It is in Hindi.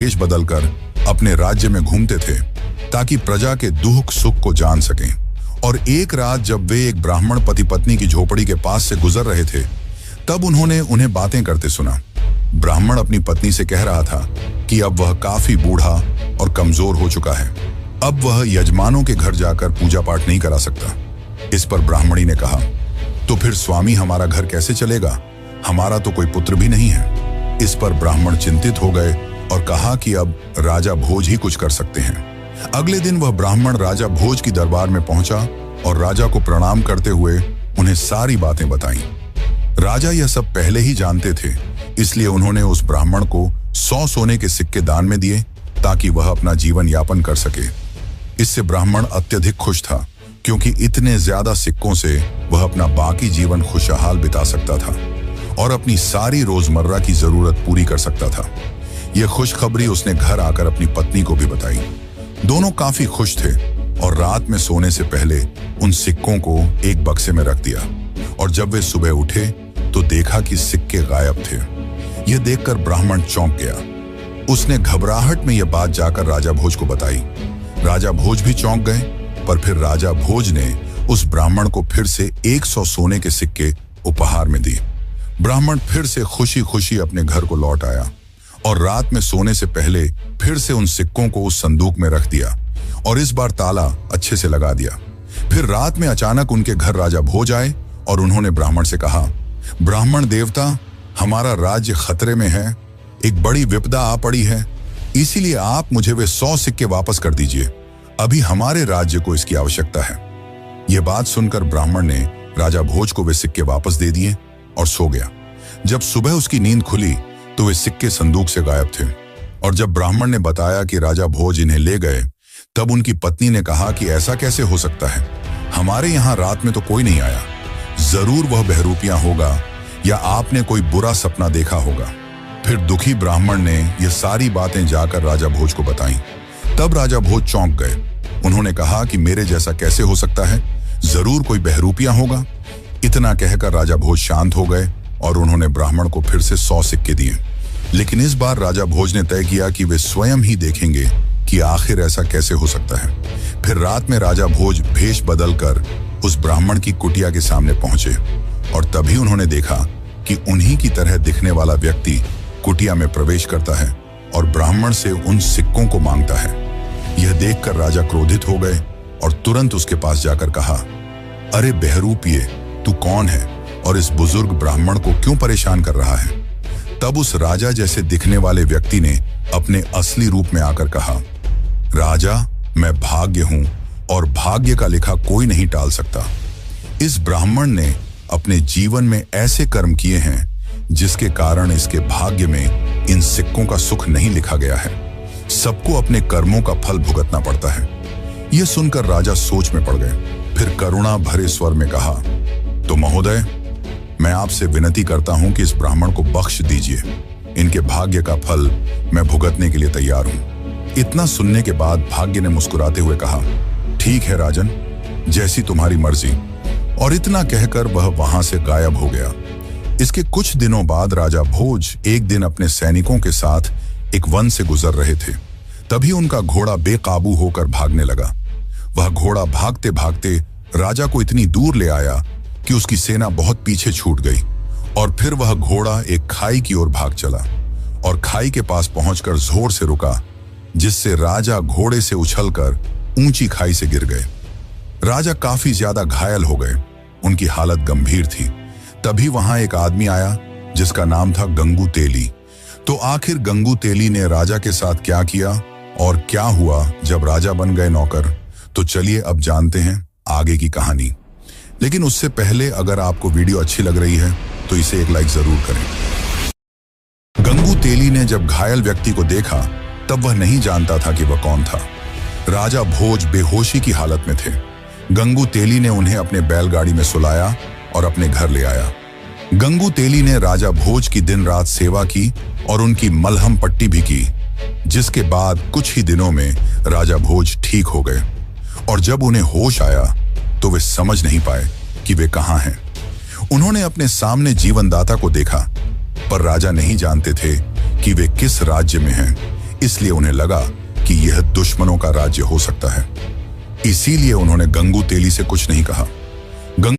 देश बदलकर अपने राज्य में घूमते थे ताकि प्रजा के दुख सुख को जान सकें। और एक रात जब वे एक ब्राह्मण पति पत्नी की झोपड़ी के पास से गुजर रहे थे, तब उन्होंने उन्हें बातें करते सुना। ब्राह्मण अपनी पत्नी से कह रहा था कि अब वह काफी बूढ़ा और कमजोर हो चुका है, अब वह यजमानों के घर जाकर पूजा पाठ नहीं करा सकता। इस पर ब्राह्मणी ने कहा, तो फिर स्वामी हमारा घर कैसे चलेगा? हमारा तो कोई पुत्र भी नहीं है। इस पर ब्राह्मण चिंतित हो गए और कहा कि अब राजा भोज ही कुछ कर सकते हैं। अगले दिन वह ब्राह्मण राजा भोज की दरबार में पहुंचा और राजा को प्रणाम करते हुए उन्हें सारी बातें बताईं। राजा यह सब पहले ही जानते थे, इसलिए उन्होंने उस ब्राह्मण को 100 सोने के सिक्के दान में दिए ताकि वह अपना जीवन यापन कर सके। इससे ब्राह्मण अत्यधिक खुश था, क्योंकि इतने ज्यादा सिक्कों से वह अपना बाकी जीवन खुशहाल बिता सकता था और अपनी सारी रोजमर्रा की जरूरत पूरी कर सकता था। यह खुशखबरी उसने घर आकर अपनी पत्नी को भी बताई। दोनों काफी खुश थे और रात में सोने से पहले उन सिक्कों को एक बक्से में रख दिया। और जब वे सुबह उठे तो देखा कि सिक्के गायब थे। यह देखकर ब्राह्मण चौंक गया। उसने घबराहट में यह बात जाकर राजा भोज को बताई। राजा भोज भी चौंक गए, पर फिर राजा भोज ने उस ब्राह्मण को फिर से 100 सोने के सिक्के उपहार में दिए। ब्राह्मण फिर से खुशी खुशी अपने घर को लौट आया और रात में सोने से पहले फिर से उन सिक्कों को उस संदूक में रख दिया और इस बार ताला अच्छे से लगा दिया। फिर रात में अचानक उनके घर राजा भोज आए और उन्होंने ब्राह्मण से कहा, ब्राह्मण देवता, हमारा राज्य खतरे में है, एक बड़ी विपदा आ पड़ी है, इसीलिए आप मुझे वे 100 सिक्के वापस कर दीजिए। अभी हमारे राज्य को इसकी आवश्यकता है। यह बात सुनकर ब्राह्मण ने राजा भोज को वे सिक्के वापस दे दिए और सो गया। जब सुबह उसकी नींद खुली तो वे सिक्के संदूक से गायब थे। और जब ब्राह्मण ने बताया कि राजा भोज इन्हें ले गए, तब उनकी पत्नी ने कहा कि ऐसा कैसे हो सकता है? हमारे यहाँ रात में तो कोई नहीं आया। जरूर वह बहरूपिया होगा या आपने कोई बुरा सपना देखा होगा। फिर दुखी ब्राह्मण ने यह सारी बातें जाकर राजा भोज को बताईं। तब राजा भोज चौंक गए। उन्होंने कहा कि मेरे जैसा कैसे हो सकता है? जरूर कोई बहरूपिया होगा। इतना कहकर राजा भोज शांत हो गए और उन्होंने ब्राह्मण को फिर से 100 सिक्के दिए। लेकिन इस बार राजा भोज ने तय किया कि वे स्वयं ही देखेंगे कि आखिर ऐसा कैसे हो सकता है। फिर रात में राजा भोज भेष बदलकर उस ब्राह्मण की कुटिया के सामने पहुंचे और तभी उन्होंने देखा कि उन्हीं की तरह दिखने वाला व्यक्ति कुटिया में प्रवेश करता है और ब्राह्मण से उन सिक्कों को मांगता है। यह देखकर राजा क्रोधित हो गए और तुरंत उसके पास जाकर कहा, अरे बहरूपिये, तू कौन है और इस बुजुर्ग ब्राह्मण को क्यों परेशान कर रहा है? तब उस राजा जैसे दिखने वाले व्यक्ति ने अपने असली रूप में आकर कहा, राजा, मैं भाग्य हूं और भाग्य का लिखा कोई नहीं टाल सकता। इस ब्राह्मण ने अपने जीवन में ऐसे कर्म किए हैं जिसके कारण इसके भाग्य में इन सिक्कों का सुख नहीं लिखा गया है। सबको अपने कर्मों का फल भुगतना पड़ता है। यह सुनकर राजा सोच में पड़ गए। फिर करुणा भरे स्वर में कहा, तो महोदय, मैं आपसे विनती करता हूं कि इस ब्राह्मण को बख्श दीजिए। इनके भाग्य का फल मैं भुगतने के लिए तैयार हूं। इतना सुनने के बाद भाग्य ने मुस्कुराते हुए कहा, ठीक है राजन, जैसी तुम्हारी मर्जी। और इतना कहकर वह वहां से गायब हो गया। इसके कुछ दिनों बाद राजा भोज एक दिन अपने सैनिकों के साथ एक वन से गुजर रहे थे। तभी उनका घोड़ा बेकाबू होकर भागने लगा। वह घोड़ा भागते भागते राजा को इतनी दूर ले आया कि उसकी सेना बहुत पीछे छूट गई और फिर वह घोड़ा एक खाई की ओर भाग चला और खाई के पास पहुंचकर जोर से रुका, जिससे राजा घोड़े से उछलकर ऊंची खाई से गिर गए। राजा काफी ज्यादा घायल हो गए। उनकी हालत गंभीर थी। तभी वहां एक आदमी आया जिसका नाम था गंगू तेली। तो आखिर गंगू तेली ने राजा के साथ क्या किया और क्या हुआ जब राजा बन गए नौकर, तो चलिए अब जानते हैं आगे की कहानी। लेकिन उससे पहले अगर आपको वीडियो अच्छी लग रही है तो इसे एक लाइक जरूर करें। गंगू तेली ने जब घायल व्यक्ति को देखा तब वह नहीं जानता था कि वह कौन था। राजा भोज बेहोशी की हालत में थे। गंगू तेली ने उन्हें अपने बैलगाड़ी में सुलाया और अपने घर ले आया। गंगू तेली ने राजा भोज की दिन रात सेवा की और उनकी मलहम पट्टी भी की, जिसके बाद कुछ ही दिनों में राजा भोज ठीक हो गए। और जब उन्हें होश आया तो वे समझ नहीं पाए कि वे कहां हैं। उन्होंने अपने सामने जीवनदाता को देखा, पर राजा नहीं जानते थे कि वे किस राज्य में हैं। इसलिए उन्हें लगा कि यह दुश्मनों का राज्य हो सकता है। इसीलिए उन्होंने गंगू तेली से कुछ नहीं कहा।